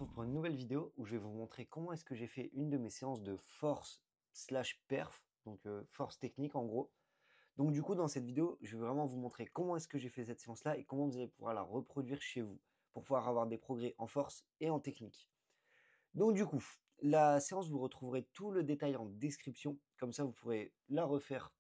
retrouve pour une nouvelle vidéo où je vais vous montrer comment est-ce que j'ai fait une de mes séances de force slash perf, donc force technique en gros. Donc du coup dans cette vidéo, je vais vraiment vous montrer comment est-ce que j'ai fait cette séance-là et comment vous allez pouvoir la reproduire chez vous pour pouvoir avoir des progrès en force et en technique. Donc du coup, la séance, vous retrouverez tout le détail en description, comme ça vous pourrez la refaire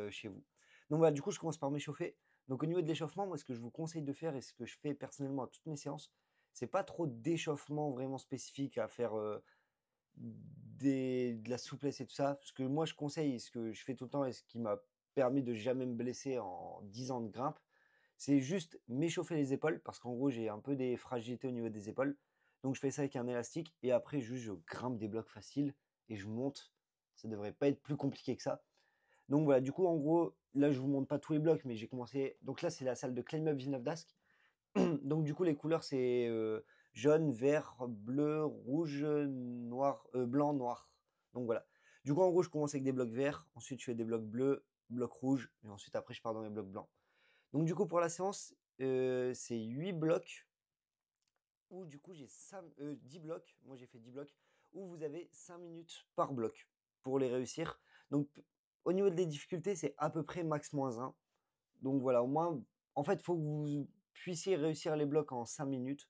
chez vous. Donc voilà, du coup je commence par m'échauffer. Donc au niveau de l'échauffement, moi ce que je vous conseille de faire et ce que je fais personnellement à toutes mes séances, c'est pas trop d'échauffement vraiment spécifique à faire de la souplesse et tout ça. Ce que moi je conseille, ce que je fais tout le temps et ce qui m'a permis de jamais me blesser en 10 ans de grimpe, c'est juste m'échauffer les épaules parce qu'en gros j'ai un peu des fragilités au niveau des épaules. Donc je fais ça avec un élastique et après juste je grimpe des blocs faciles et je monte. Ça devrait pas être plus compliqué que ça. Donc voilà, du coup en gros, là je vous montre pas tous les blocs, mais j'ai commencé. Donc là c'est la salle de Climb Up Villeneuve d'Ascq. Donc du coup les couleurs c'est jaune, vert, bleu, rouge, noir, blanc, noir. Donc voilà. Du coup en gros je commence avec des blocs verts, ensuite je fais des blocs bleus, blocs rouges, et ensuite après je pars dans les blocs blancs. Donc du coup pour la séance, c'est 8 blocs où du coup j'ai 10 blocs, moi j'ai fait 10 blocs, où vous avez 5 minutes par bloc pour les réussir. Donc au niveau des difficultés, c'est à peu près max moins 1. Donc voilà, au moins, en fait, il faut que vous puissiez réussir les blocs en 5 minutes.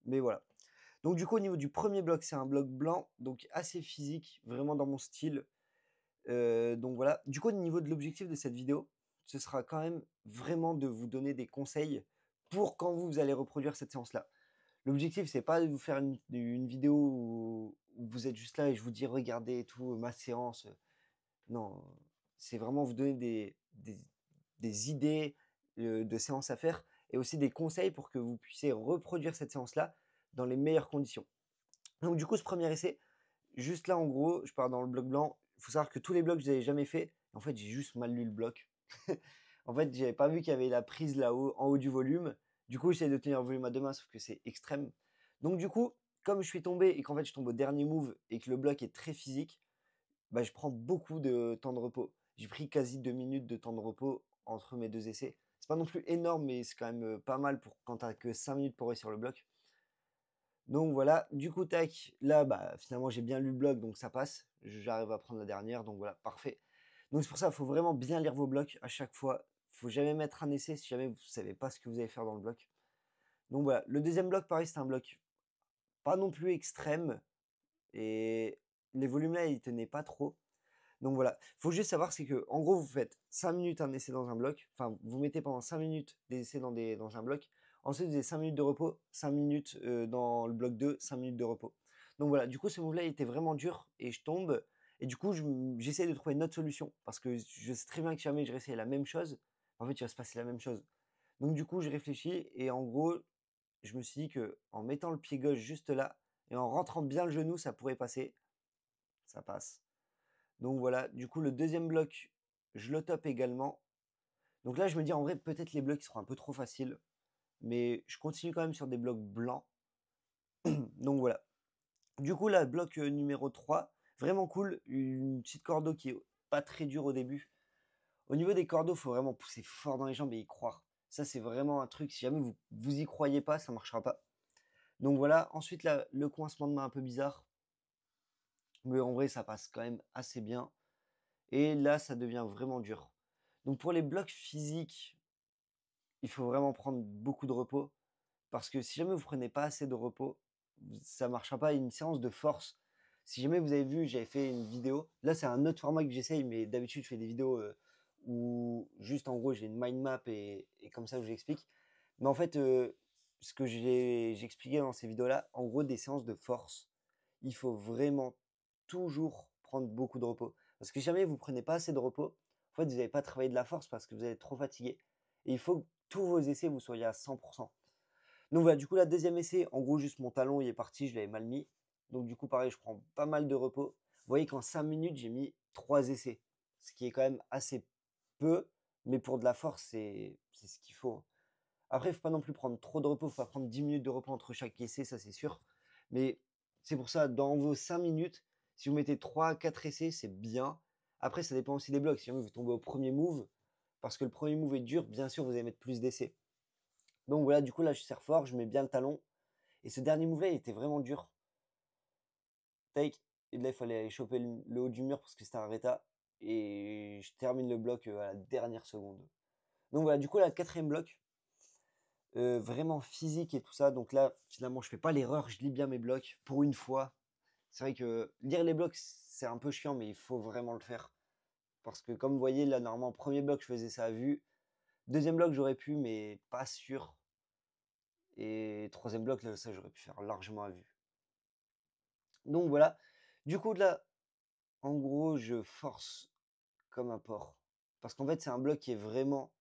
Mais voilà. Donc du coup, au niveau du premier bloc, c'est un bloc blanc, donc assez physique, vraiment dans mon style. Donc voilà. Du coup, au niveau de l'objectif de cette vidéo, ce sera quand même vraiment de vous donner des conseils pour quand vous allez reproduire cette séance-là. L'objectif, c'est pas de vous faire une vidéo où vous êtes juste là et je vous dis regardez et tout, ma séance. Non, c'est vraiment vous donner des idées de séances à faire et aussi des conseils pour que vous puissiez reproduire cette séance-là dans les meilleures conditions. Donc du coup, ce premier essai, juste là en gros, je pars dans le bloc blanc. Il faut savoir que tous les blocs, je les avais jamais fait. En fait, j'ai juste mal lu le bloc. En fait, j'avais pas vu qu'il y avait la prise là-haut, en haut du volume. Du coup, j'essaie de tenir le volume à deux mains, sauf que c'est extrême. Donc du coup, comme je suis tombé et qu'en fait je tombe au dernier move et que le bloc est très physique, bah, je prends beaucoup de temps de repos. J'ai pris quasi 2 minutes de temps de repos entre mes 2 essais. C'est pas non plus énorme, mais c'est quand même, pas mal pour quand tu que 5 minutes pour réussir le bloc. Donc voilà, du coup tac, là, bah, finalement j'ai bien lu le bloc donc ça passe. J'arrive à prendre la dernière donc voilà, parfait. Donc c'est pour ça, il faut vraiment bien lire vos blocs à chaque fois. Faut jamais mettre un essai si jamais vous savez pas ce que vous allez faire dans le bloc. Donc voilà, le deuxième bloc pareil, c'est un bloc pas non plus extrême et les volumes là, ils tenaient pas trop. Donc voilà, faut juste savoir, c'est que en gros, vous faites 5 minutes un essai dans un bloc, enfin, vous mettez pendant 5 minutes des essais dans un bloc, ensuite vous avez 5 minutes de repos, 5 minutes dans le bloc 2, 5 minutes de repos. Donc voilà, du coup, ce move-là, il était vraiment dur et je tombe, et du coup, j'essaie de trouver une autre solution parce que je sais très bien que si jamais je réessayais la même chose, en fait, il va se passer la même chose. Donc du coup, je réfléchis et en gros, je me suis dit que en mettant le pied gauche juste là et en rentrant bien le genou, ça pourrait passer. Ça passe. Donc voilà, du coup, le deuxième bloc, je le top également. Donc là, je me dis, en vrai, peut-être les blocs seront un peu trop faciles, mais je continue quand même sur des blocs blancs. Donc voilà. Du coup, là, bloc numéro 3, vraiment cool. Une petite cordeau qui est pas très dure au début. Au niveau des cordeaux, il faut vraiment pousser fort dans les jambes et y croire. Ça, c'est vraiment un truc. Si jamais vous y croyez pas, ça marchera pas. Donc voilà. Ensuite, là, le coincement de main un peu bizarre. Mais en vrai, ça passe quand même assez bien. Et là, ça devient vraiment dur. Donc pour les blocs physiques, il faut vraiment prendre beaucoup de repos parce que si jamais vous prenez pas assez de repos, ça marchera pas. Une séance de force. Si jamais vous avez vu, j'avais fait une vidéo. Là, c'est un autre format que j'essaye, mais d'habitude, je fais des vidéos où juste en gros, j'ai une mind map et comme ça, je j'explique. Mais en fait, ce que j'ai expliqué dans ces vidéos-là, en gros, des séances de force, il faut vraiment toujours prendre beaucoup de repos. Parce que si jamais vous prenez pas assez de repos, en fait, vous n'allez pas travailler de la force parce que vous allez être trop fatigué. Et il faut que tous vos essais, vous soyez à 100%. Donc voilà, du coup, la deuxième essai, en gros, juste mon talon, il est parti, je l'avais mal mis. Donc du coup, pareil, je prends pas mal de repos. Vous voyez qu'en 5 minutes, j'ai mis 3 essais. Ce qui est quand même assez peu, mais pour de la force, c'est ce qu'il faut. Après, il faut pas non plus prendre trop de repos, faut pas prendre 10 minutes de repos entre chaque essai, ça c'est sûr. Mais c'est pour ça, dans vos 5 minutes, si vous mettez 3 à 4 essais, c'est bien. Après, ça dépend aussi des blocs. Si jamais vous tombez au premier move, parce que le premier move est dur, bien sûr, vous allez mettre plus d'essais. Donc voilà, du coup, là, je serre fort, je mets bien le talon. Et ce dernier move-là, il était vraiment dur. Take. Et là, il fallait aller choper le haut du mur parce que c'était un Reta. Et je termine le bloc à la dernière seconde. Donc voilà, du coup, là, le quatrième bloc, vraiment physique et tout ça. Donc là, finalement, je fais pas l'erreur, je lis bien mes blocs pour une fois. C'est vrai que lire les blocs, c'est un peu chiant, mais il faut vraiment le faire. Parce que comme vous voyez, là, normalement, premier bloc, je faisais ça à vue. Deuxième bloc, j'aurais pu, mais pas sûr. Et troisième bloc, là, ça, j'aurais pu faire largement à vue. Donc voilà. Du coup, là, en gros, je force comme un porc. Parce qu'en fait, c'est un bloc qui est vraiment.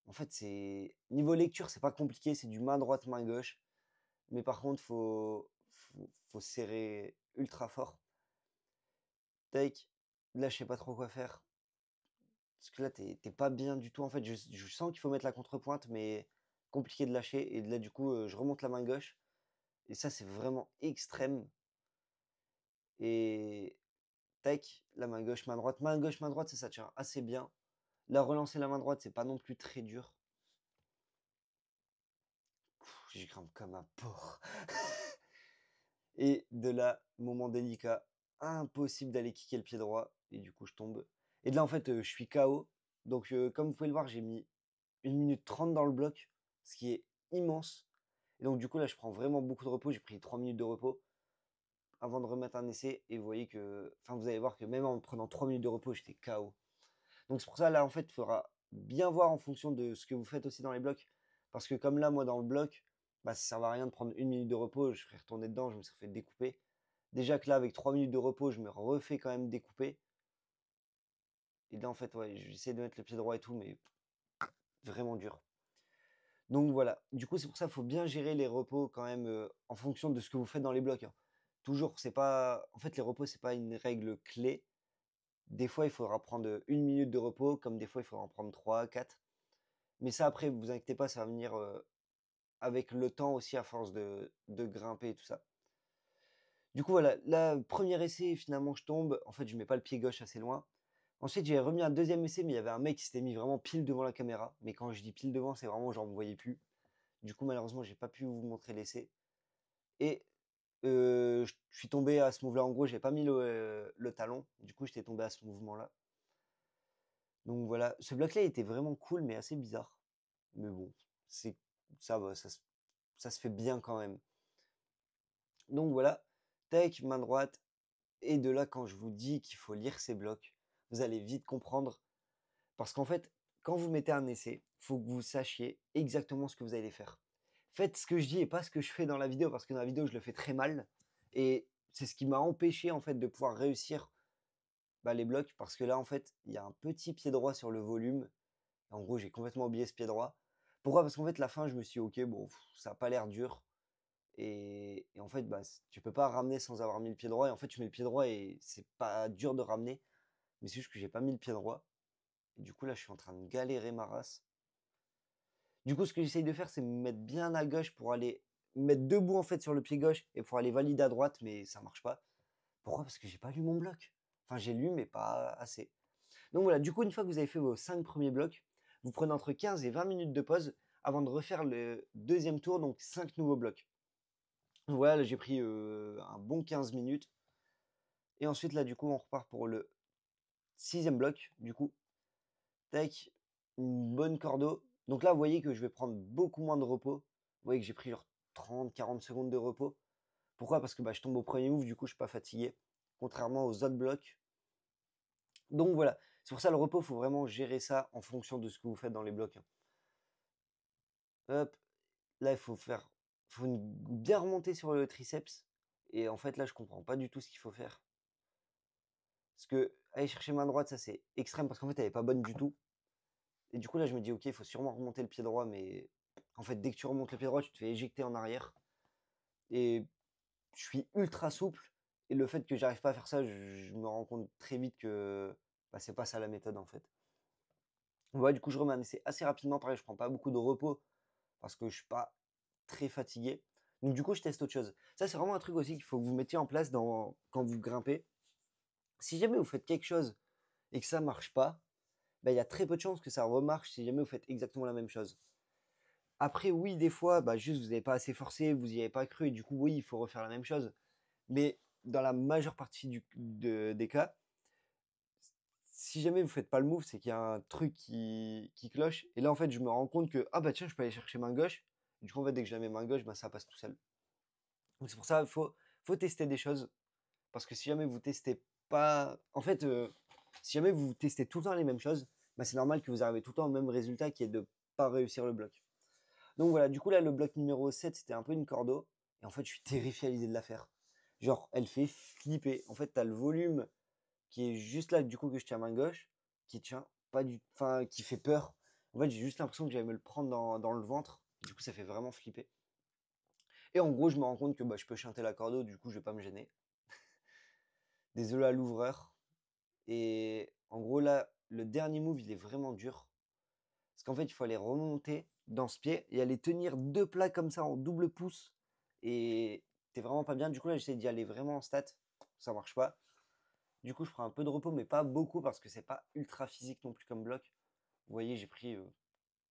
En fait, c'est. Niveau lecture, c'est pas compliqué, c'est du main droite, main gauche. Mais par contre, faut serrer ultra fort. Tac. Là, je sais pas trop quoi faire. Parce que là, t'es pas bien du tout. En fait, je sens qu'il faut mettre la contrepointe, mais compliqué de lâcher. Et là, du coup, je remonte la main gauche. Et ça, c'est vraiment extrême. Et tac, la main gauche, main droite. Main gauche, main droite, ça tient assez bien. Là, relancer la main droite, c'est pas non plus très dur. J'y grimpe comme un porc. Et de là, moment délicat, impossible d'aller kicker le pied droit. Et du coup, je tombe. Et de là, en fait, je suis KO. Donc, comme vous pouvez le voir, j'ai mis 1 minute 30 dans le bloc, ce qui est immense. Et donc, du coup, là, je prends vraiment beaucoup de repos. J'ai pris 3 minutes de repos avant de remettre un essai. Et vous voyez que. Enfin, vous allez voir que même en prenant 3 minutes de repos, j'étais KO. Donc, c'est pour ça, là, en fait, il faudra bien voir en fonction de ce que vous faites aussi dans les blocs. Parce que, comme là, moi, dans le bloc, bah, ça ne sert à rien de prendre 1 minute de repos. Je serais retourné dedans, je me serais fait découper. Déjà que là, avec 3 minutes de repos, je me refais quand même découper. Et là, en fait, ouais, j'essaie de mettre le pied droit et tout, mais vraiment dur. Donc voilà. Du coup, c'est pour ça qu'il faut bien gérer les repos quand même en fonction de ce que vous faites dans les blocs, hein. Toujours, c'est pas. En fait, les repos, c'est pas une règle clé. Des fois, il faudra prendre 1 minute de repos, comme des fois, il faudra en prendre 3, 4. Mais ça, après, vous inquiétez pas, ça va venir avec le temps aussi à force de grimper et tout ça. Du coup, voilà, là, premier essai, finalement, je tombe. En fait, je mets pas le pied gauche assez loin. Ensuite, j'ai remis un deuxième essai, mais il y avait un mec qui s'était mis vraiment pile devant la caméra. Mais quand je dis pile devant, c'est vraiment genre, vous ne me voyez plus. Du coup, malheureusement, j'ai pas pu vous montrer l'essai. Et je suis tombé à ce move-là. En gros, j'ai pas mis le talon. Du coup, j'étais tombé à ce mouvement-là. Donc voilà, ce bloc-là était vraiment cool, mais assez bizarre. Mais bon, c'est ça va, ça se fait bien quand même. Donc voilà, tac, main droite. Et de là, quand je vous dis qu'il faut lire ces blocs, vous allez vite comprendre. Parce qu'en fait, quand vous mettez un essai, il faut que vous sachiez exactement ce que vous allez faire. Faites ce que je dis et pas ce que je fais dans la vidéo, parce que dans la vidéo, je le fais très mal. Et c'est ce qui m'a empêché en fait de pouvoir réussir les blocs, parce que là, en fait, il y a un petit pied droit sur le volume. En gros, j'ai complètement oublié ce pied droit. Pourquoi? Parce qu'en fait, la fin, je me suis dit, ok, bon, ça n'a pas l'air dur. Et en fait, tu peux pas ramener sans avoir mis le pied droit. Et en fait, tu mets le pied droit et c'est pas dur de ramener. Mais c'est juste que j'ai pas mis le pied droit. Et du coup, là, je suis en train de galérer ma race. Du coup, ce que j'essaye de faire, c'est me mettre bien à gauche pour aller me mettre debout en fait sur le pied gauche et pour aller valider à droite, mais ça marche pas. Pourquoi? Parce que j'ai pas lu mon bloc. Enfin, j'ai lu, mais pas assez. Donc voilà, du coup, une fois que vous avez fait vos 5 premiers blocs, vous prenez entre 15 et 20 minutes de pause avant de refaire le deuxième tour, donc 5 nouveaux blocs. Voilà, là, j'ai pris un bon 15 minutes. Et ensuite, là, du coup, on repart pour le sixième bloc, du coup. Tac, une bonne cordeau. Donc là, vous voyez que je vais prendre beaucoup moins de repos. Vous voyez que j'ai pris genre 30-40 secondes de repos. Pourquoi? Parce que je tombe au premier move, du coup, je suis pas fatigué. Contrairement aux autres blocs. Donc voilà, c'est pour ça le repos, il faut vraiment gérer ça en fonction de ce que vous faites dans les blocs, hein. Hop, là, il faut bien remonter sur le triceps. Et en fait, là, je comprends pas du tout ce qu'il faut faire. Parce que aller chercher main droite, ça c'est extrême parce qu'en fait, elle est pas bonne du tout. Et du coup, là, je me dis, ok, il faut sûrement remonter le pied droit, mais en fait, dès que tu remontes le pied droit, tu te fais éjecter en arrière. Et je suis ultra souple. Et le fait que j'arrive pas à faire ça, je me rends compte très vite que c'est pas ça la méthode en fait. Ouais, du coup, je remets un essai assez rapidement. Pareil, je prends pas beaucoup de repos parce que je suis pas très fatigué. Donc, du coup, je teste autre chose. Ça, c'est vraiment un truc aussi qu'il faut que vous mettiez en place quand vous grimpez. Si jamais vous faites quelque chose et que ça marche pas, il y a très peu de chances que ça remarche si jamais vous faites exactement la même chose. Après, oui, des fois, bah, juste vous n'avez pas assez forcé, vous y avez pas cru, et du coup, oui, il faut refaire la même chose. Mais dans la majeure partie des cas, si jamais vous faites pas le move, c'est qu'il y a un truc qui cloche. Et là, en fait, je me rends compte que, ah bah tiens, je peux aller chercher main gauche. Et du coup, en fait, dès que je la mets main gauche, bah, ça passe tout seul. Donc c'est pour ça, faut tester des choses. Parce que si jamais vous testez pas. En fait, si jamais vous testez tout le temps les mêmes choses, bah, c'est normal que vous arrivez tout le temps au même résultat qui est de pas réussir le bloc. Donc voilà, du coup, là, le bloc numéro 7 c'était un peu une cordeau. Et en fait, je suis terrifié à l'idée de la faire. Genre, elle fait flipper. En fait, tu as le volume qui est juste là, du coup, que je tiens à main gauche, qui tient pas du. Enfin, qui fait peur. En fait, j'ai juste l'impression que j'allais me le prendre dans le ventre. Du coup, ça fait vraiment flipper. Et en gros, je me rends compte que bah, je peux chanter la cordeau, du coup, je vais pas me gêner. Désolé à l'ouvreur. Et en gros, là, le dernier move, il est vraiment dur. Parce qu'en fait, il faut aller remonter dans ce pied et aller tenir deux plats comme ça en double pouce. Et t'es vraiment pas bien. Du coup, là, j'essaie d'y aller vraiment en stat. Ça marche pas. Du coup, je prends un peu de repos, mais pas beaucoup parce que c'est pas ultra physique non plus comme bloc. Vous voyez, j'ai pris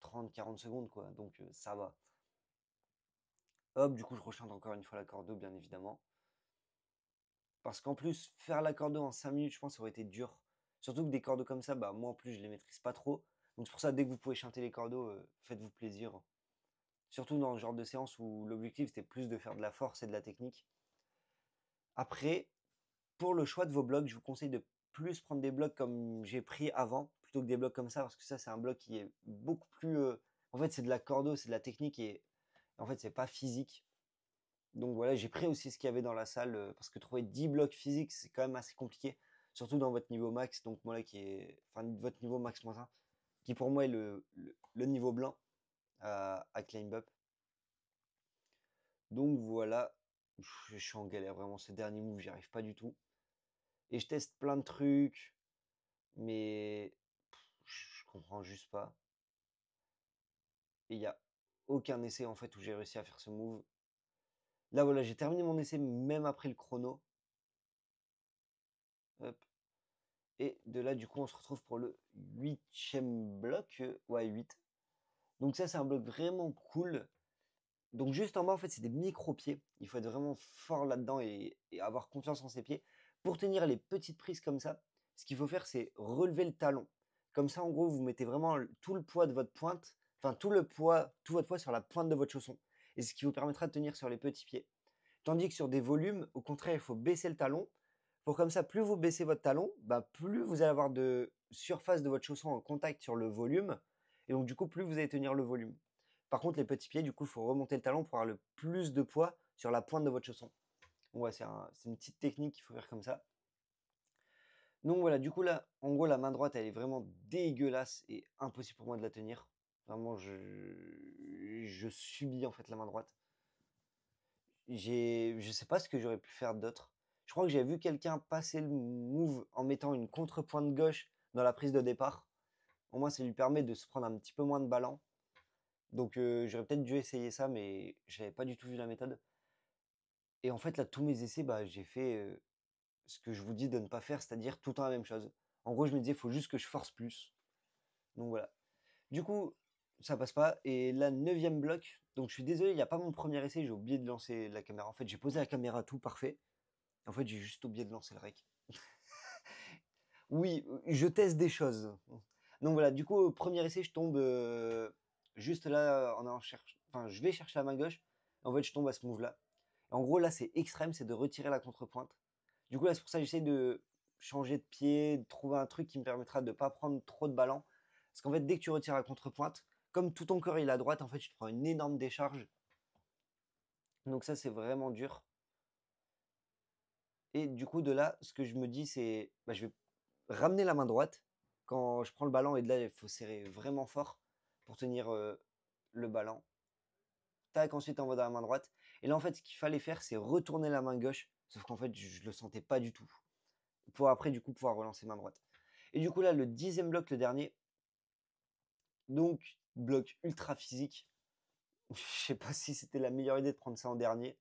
30-40 secondes, quoi. Donc, ça va. Hop, du coup, je rechante encore une fois la cordeau, bien évidemment. Parce qu'en plus, faire la cordeau en 5 minutes, je pense, ça aurait été dur. Surtout que des cordeaux comme ça, bah, moi en plus, je les maîtrise pas trop. Donc, c'est pour ça, dès que vous pouvez chanter les cordeaux, faites-vous plaisir. Surtout dans le genre de séance où l'objectif c'était plus de faire de la force et de la technique. Après, pour le choix de vos blocs, je vous conseille de plus prendre des blocs comme j'ai pris avant, plutôt que des blocs comme ça, parce que ça c'est un bloc qui est beaucoup plus... En fait c'est de la cordeau, c'est de la technique, et en fait c'est pas physique. Donc voilà, j'ai pris aussi ce qu'il y avait dans la salle, parce que trouver 10 blocs physiques c'est quand même assez compliqué, surtout dans votre niveau max, donc moi là qui est... Enfin votre niveau max moins 1, qui pour moi est le niveau blanc à Climb Up. Donc voilà, je suis en galère vraiment, ce dernier move, j'y arrive pas du tout. Et je teste plein de trucs, mais je comprends juste pas. Et il n'y a aucun essai en fait où j'ai réussi à faire ce move. Là voilà, j'ai terminé mon essai même après le chrono. Hop. Et de là du coup on se retrouve pour le 8e bloc. Ouais, 8. Donc ça c'est un bloc vraiment cool. Donc juste en bas en fait c'est des micro-pieds. Il faut être vraiment fort là-dedans et avoir confiance en ses pieds. Pour tenir les petites prises comme ça, ce qu'il faut faire c'est relever le talon. Comme ça en gros vous mettez vraiment tout le poids de votre pointe, enfin tout votre poids sur la pointe de votre chausson. Et ce qui vous permettra de tenir sur les petits pieds. Tandis que sur des volumes, au contraire, il faut baisser le talon. Pour comme ça, plus vous baissez votre talon, bah, plus vous allez avoir de surface de votre chausson en contact sur le volume. Et donc, du coup, plus vous allez tenir le volume. Par contre, les petits pieds, du coup, il faut remonter le talon pour avoir le plus de poids sur la pointe de votre chausson. Ouais, c'est une petite technique qu'il faut faire comme ça. Donc voilà, du coup, là, en gros, la main droite, elle est vraiment dégueulasse et impossible pour moi de la tenir. Vraiment, je subis en fait la main droite. Je sais pas ce que j'aurais pu faire d'autre. Je crois que j'ai vu quelqu'un passer le move en mettant une contre-pointe gauche dans la prise de départ. Au moins, ça lui permet de se prendre un petit peu moins de ballon. Donc, j'aurais peut-être dû essayer ça, mais j'avais pas du tout vu la méthode. Et en fait, là, tous mes essais, bah, j'ai fait ce que je vous dis de ne pas faire, c'est-à-dire tout le temps la même chose. En gros, je me disais, il faut juste que je force plus. Donc voilà. Du coup, ça passe pas. Et la 9e bloc, donc je suis désolé, il n'y a pas mon premier essai, j'ai oublié de lancer la caméra. En fait, j'ai posé la caméra tout parfait. En fait, j'ai juste oublié de lancer le rec. Oui, je teste des choses. Donc voilà, du coup, au premier essai, je tombe juste là en allant chercher. Enfin, je vais chercher la main gauche. En fait, je tombe à ce move-là. En gros, là, c'est extrême, c'est de retirer la contrepointe. Du coup, là, c'est pour ça que j'essaie de changer de pied, de trouver un truc qui me permettra de ne pas prendre trop de ballon. Parce qu'en fait, dès que tu retires la contrepointe, comme tout ton corps il est à droite, en fait, tu te prends une énorme décharge. Donc ça, c'est vraiment dur. Et du coup, de là, ce que je me dis, c'est bah, je vais ramener la main droite quand je prends le ballon. Et de là, il faut serrer vraiment fort pour tenir le ballon. Tac, ensuite, on va dans la main droite. Et là, en fait, ce qu'il fallait faire, c'est retourner la main gauche. Sauf qu'en fait, je le sentais pas du tout. Pour après, du coup, pouvoir relancer main droite. Et du coup, là, le 10e bloc, le dernier. Donc, bloc ultra physique. Je sais pas si c'était la meilleure idée de prendre ça en dernier.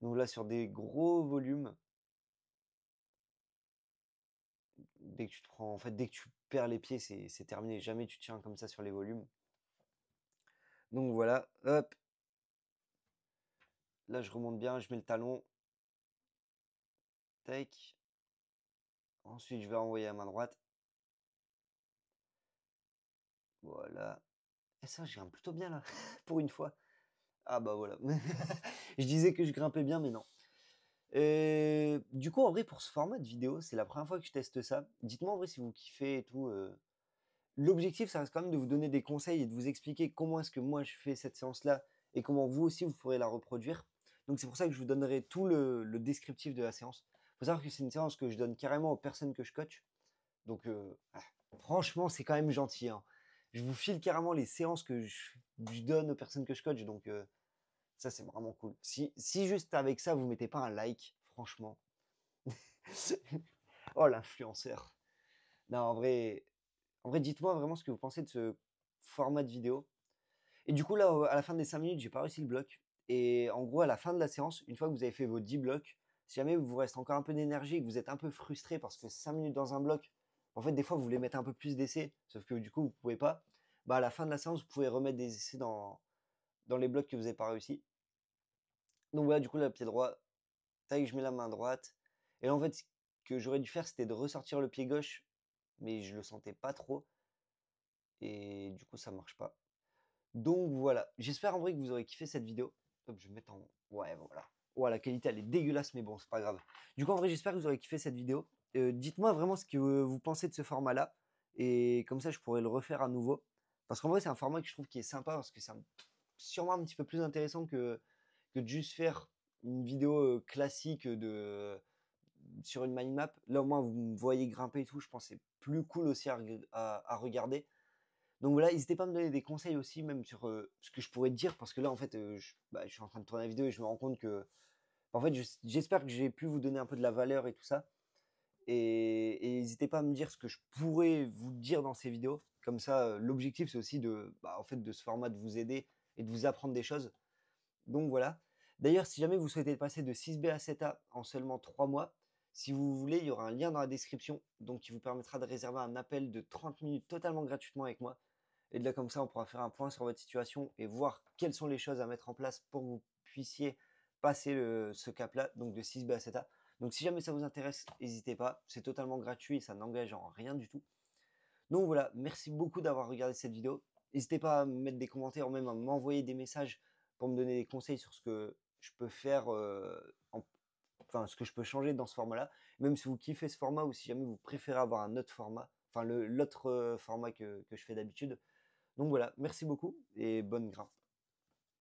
Donc là, sur des gros volumes. Dès que tu te prends, en fait, dès que tu perds les pieds, c'est terminé. Jamais tu tiens comme ça sur les volumes. Donc voilà, hop, là je remonte bien, je mets le talon, tac. Ensuite, je vais envoyer à main droite. Voilà. Et ça, je grimpe plutôt bien là, pour une fois. Ah bah voilà. Je disais que je grimpais bien, mais non. Du coup, en vrai, pour ce format de vidéo, c'est la première fois que je teste ça. Dites-moi en vrai si vous kiffez et tout. L'objectif, ça reste quand même de vous donner des conseils et de vous expliquer comment est-ce que moi je fais cette séance-là et comment vous aussi vous pourrez la reproduire. Donc c'est pour ça que je vous donnerai tout le descriptif de la séance. Il faut savoir que c'est une séance que je donne carrément aux personnes que je coach. Donc franchement, c'est quand même gentil, hein. Je vous file carrément les séances que je donne aux personnes que je coach. Donc ça, c'est vraiment cool. Si juste avec ça, vous mettez pas un like, franchement. Oh, l'influenceur. Non, en vrai, dites-moi vraiment ce que vous pensez de ce format de vidéo. Et du coup, là, à la fin des 5 minutes, j'ai pas réussi le bloc. Et en gros, à la fin de la séance, une fois que vous avez fait vos 10 blocs, si jamais vous reste encore un peu d'énergie et que vous êtes un peu frustré parce que 5 minutes dans un bloc, en fait, des fois, vous voulez mettre un peu plus d'essais, sauf que du coup, vous pouvez pas. Bah, à la fin de la séance, vous pouvez remettre des essais dans les blocs que vous n'avez pas réussi. Donc voilà, du coup, là, le pied droit, tac, je mets la main droite. Et là, en fait, ce que j'aurais dû faire, c'était de ressortir le pied gauche, mais je le sentais pas trop. Et du coup, ça marche pas. Donc voilà, j'espère en vrai que vous aurez kiffé cette vidéo. Hop, je vais mettre en... Ouais, voilà. Ouais, la qualité, elle est dégueulasse, mais bon, c'est pas grave. Du coup, en vrai, j'espère que vous aurez kiffé cette vidéo. Dites-moi vraiment ce que vous pensez de ce format-là. Et comme ça, je pourrais le refaire à nouveau. Parce qu'en vrai, c'est un format que je trouve qui est sympa, parce que c'est sûrement un petit peu plus intéressant que de juste faire une vidéo classique sur une mind map. Là, au moins, vous me voyez grimper et tout. Je pense que c'est plus cool aussi à regarder. Donc voilà, n'hésitez pas à me donner des conseils aussi, même sur ce que je pourrais dire, parce que là, en fait, je suis en train de tourner la vidéo et je me rends compte que, en fait, j'espère que j'ai pu vous donner un peu de la valeur et tout ça. Et n'hésitez pas à me dire ce que je pourrais vous dire dans ces vidéos. Comme ça, l'objectif, c'est aussi en fait, de ce format, de vous aider et de vous apprendre des choses. Donc voilà. D'ailleurs, si jamais vous souhaitez passer de 6B à 7A en seulement 3 mois, si vous voulez, il y aura un lien dans la description, donc qui vous permettra de réserver un appel de 30 minutes totalement gratuitement avec moi. Et de là, comme ça, on pourra faire un point sur votre situation et voir quelles sont les choses à mettre en place pour que vous puissiez passer ce cap-là, donc de 6B à 7A. Donc si jamais ça vous intéresse, n'hésitez pas. C'est totalement gratuit et ça n'engage en rien du tout. Donc voilà, merci beaucoup d'avoir regardé cette vidéo. N'hésitez pas à me mettre des commentaires ou même à m'envoyer des messages pour me donner des conseils sur ce que je peux faire, enfin ce que je peux changer dans ce format-là. Même si vous kiffez ce format ou si jamais vous préférez avoir un autre format, enfin l'autre format que je fais d'habitude. Donc voilà, merci beaucoup et bonne grimpe.